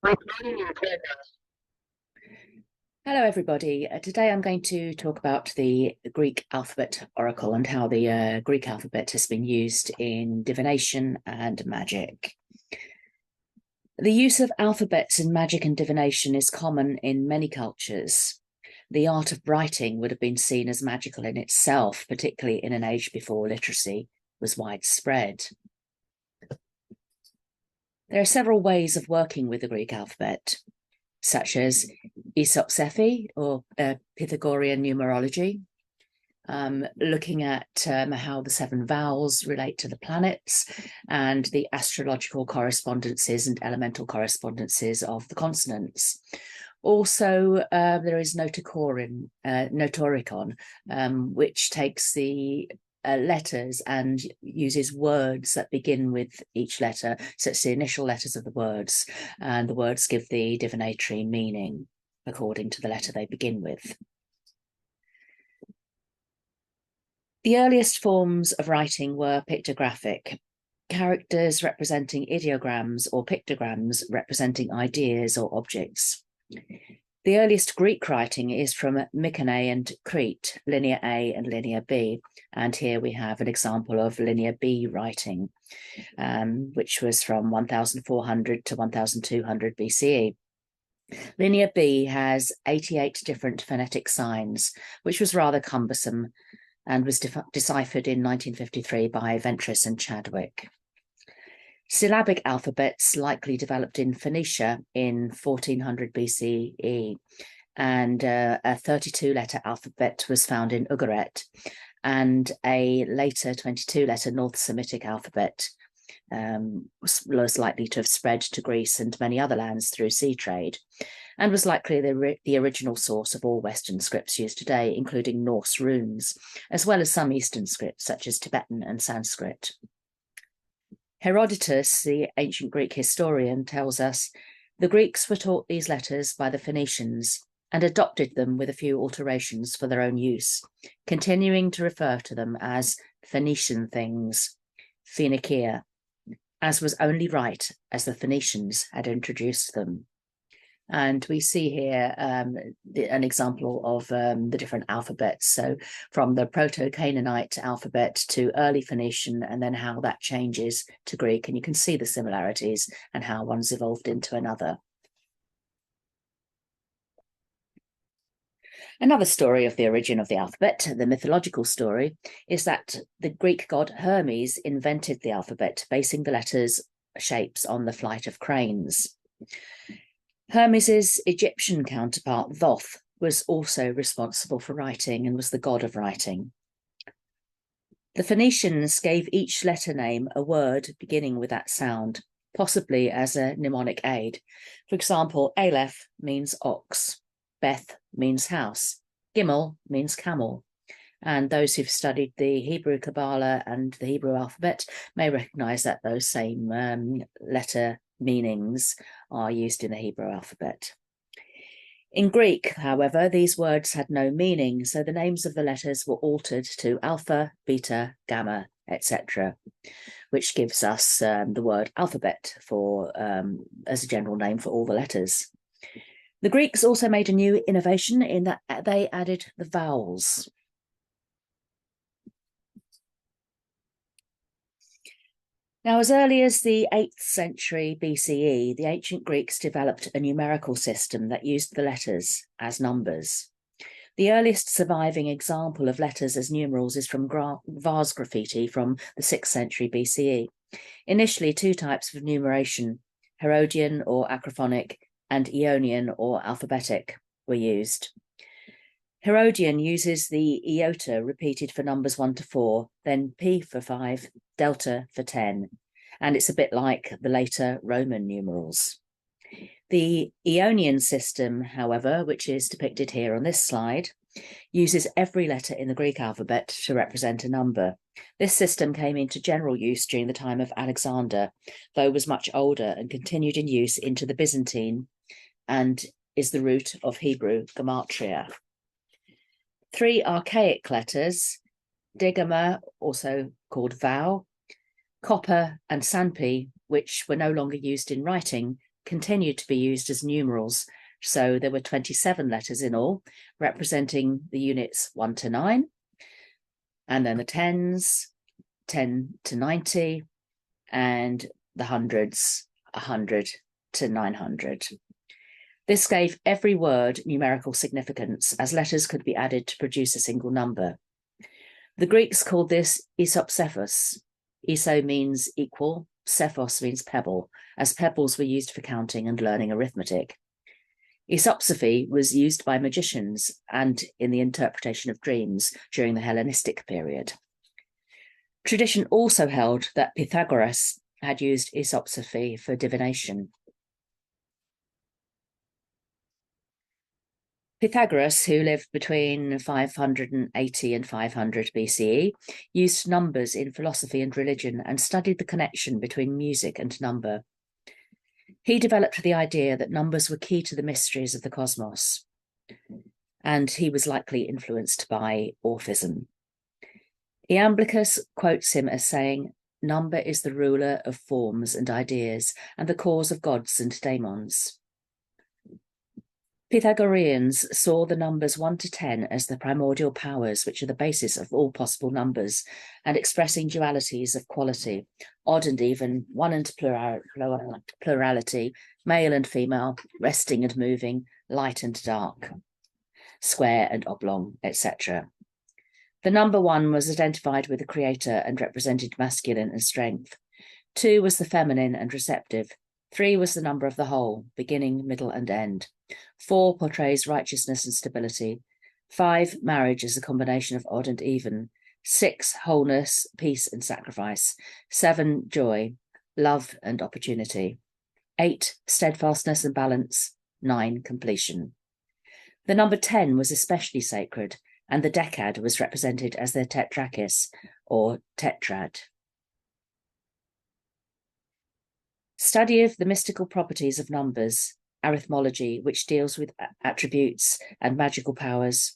Hello, everybody. Today I'm going to talk about the Greek alphabet oracle and how the Greek alphabet has been used in divination and magic. The use of alphabets in magic and divination is common in many cultures. The art of writing would have been seen as magical in itself, particularly in an age before literacy was widespread. There are several ways of working with the Greek alphabet, such as Isopsephy or Pythagorean numerology, looking at how the seven vowels relate to the planets and the astrological correspondences and elemental correspondences of the consonants. Also, there is Notochoricon, which takes the letters and uses words that begin with each letter. So it's the initial letters of the words, and the words give the divinatory meaning according to the letter they begin with. The earliest forms of writing were pictographic, characters representing ideograms or pictograms representing ideas or objects. The earliest Greek writing is from Mycenae and Crete, Linear A and Linear B. And here we have an example of Linear B writing, which was from 1400 to 1200 BCE. Linear B has 88 different phonetic signs, which was rather cumbersome and was deciphered in 1953 by Ventris and Chadwick. Syllabic alphabets likely developed in Phoenicia in 1400 BCE, and a 32-letter alphabet was found in Ugarit, and a later 22-letter North Semitic alphabet was likely to have spread to Greece and many other lands through sea trade, and was likely the original source of all Western scripts used today, including Norse runes, as well as some Eastern scripts such as Tibetan and Sanskrit. Herodotus, the ancient Greek historian, tells us the Greeks were taught these letters by the Phoenicians and adopted them with a few alterations for their own use, continuing to refer to them as Phoenician things, Phoenicia, as was only right as the Phoenicians had introduced them. And we see here an example of the different alphabets. So from the Proto-Canaanite alphabet to early Phoenician, and then how that changes to Greek. And you can see the similarities and how one's evolved into another. Another story of the origin of the alphabet, the mythological story, is that the Greek god Hermes invented the alphabet, basing the letters' shapes on the flight of cranes. Hermes's Egyptian counterpart, Thoth, was also responsible for writing and was the god of writing. The Phoenicians gave each letter name a word beginning with that sound, possibly as a mnemonic aid. For example, Aleph means ox, Beth means house, Gimel means camel. And those who've studied the Hebrew Qabalah and the Hebrew alphabet may recognize that those same letter meanings are used in the Hebrew alphabet. In Greek, however, these words had no meaning, so the names of the letters were altered to alpha, beta, gamma, etc., which gives us the word alphabet for as a general name for all the letters. The Greeks also made a new innovation in that they added the vowels. Now, as early as the 8th century BCE, the ancient Greeks developed a numerical system that used the letters as numbers. The earliest surviving example of letters as numerals is from vase graffiti from the 6th century BCE. Initially, two types of numeration, Herodian or acrophonic and Ionian or alphabetic, were used. Herodian uses the iota repeated for numbers 1 to 4, then P for 5, delta for 10, and it's a bit like the later Roman numerals. The Ionian system, however, which is depicted here on this slide, uses every letter in the Greek alphabet to represent a number. This system came into general use during the time of Alexander, though was much older and continued in use into the Byzantine and is the root of Hebrew gematria. Three archaic letters, digamma, also called vowel, copper and sanpi, which were no longer used in writing, continued to be used as numerals. So there were 27 letters in all, representing the units 1 to 9, and then the tens, 10 to 90, and the hundreds, 100 to 900. This gave every word numerical significance, as letters could be added to produce a single number. The Greeks called this isopsephos. Iso means equal, sephos means pebble, as pebbles were used for counting and learning arithmetic. Isopsephy was used by magicians and in the interpretation of dreams during the Hellenistic period. Tradition also held that Pythagoras had used isopsephy for divination. Pythagoras, who lived between 580 and 500 BCE, used numbers in philosophy and religion and studied the connection between music and number. He developed the idea that numbers were key to the mysteries of the cosmos, and he was likely influenced by Orphism. Iamblichus quotes him as saying, "Number is the ruler of forms and ideas, and the cause of gods and daemons." Pythagoreans saw the numbers 1 to 10 as the primordial powers, which are the basis of all possible numbers, and expressing dualities of quality, odd and even, one and plurality, male and female, resting and moving, light and dark, square and oblong, etc. The number 1 was identified with the creator and represented masculine and strength. 2 was the feminine and receptive. 3 was the number of the whole, beginning, middle, and end. 4 portrays righteousness and stability. 5, marriage as a combination of odd and even. 6, wholeness, peace, and sacrifice. 7, joy, love, and opportunity. 8, steadfastness and balance. 9, completion. The number 10 was especially sacred, and the decad was represented as the tetrachis, or tetrad. Study of the mystical properties of numbers, arithmology, which deals with attributes and magical powers.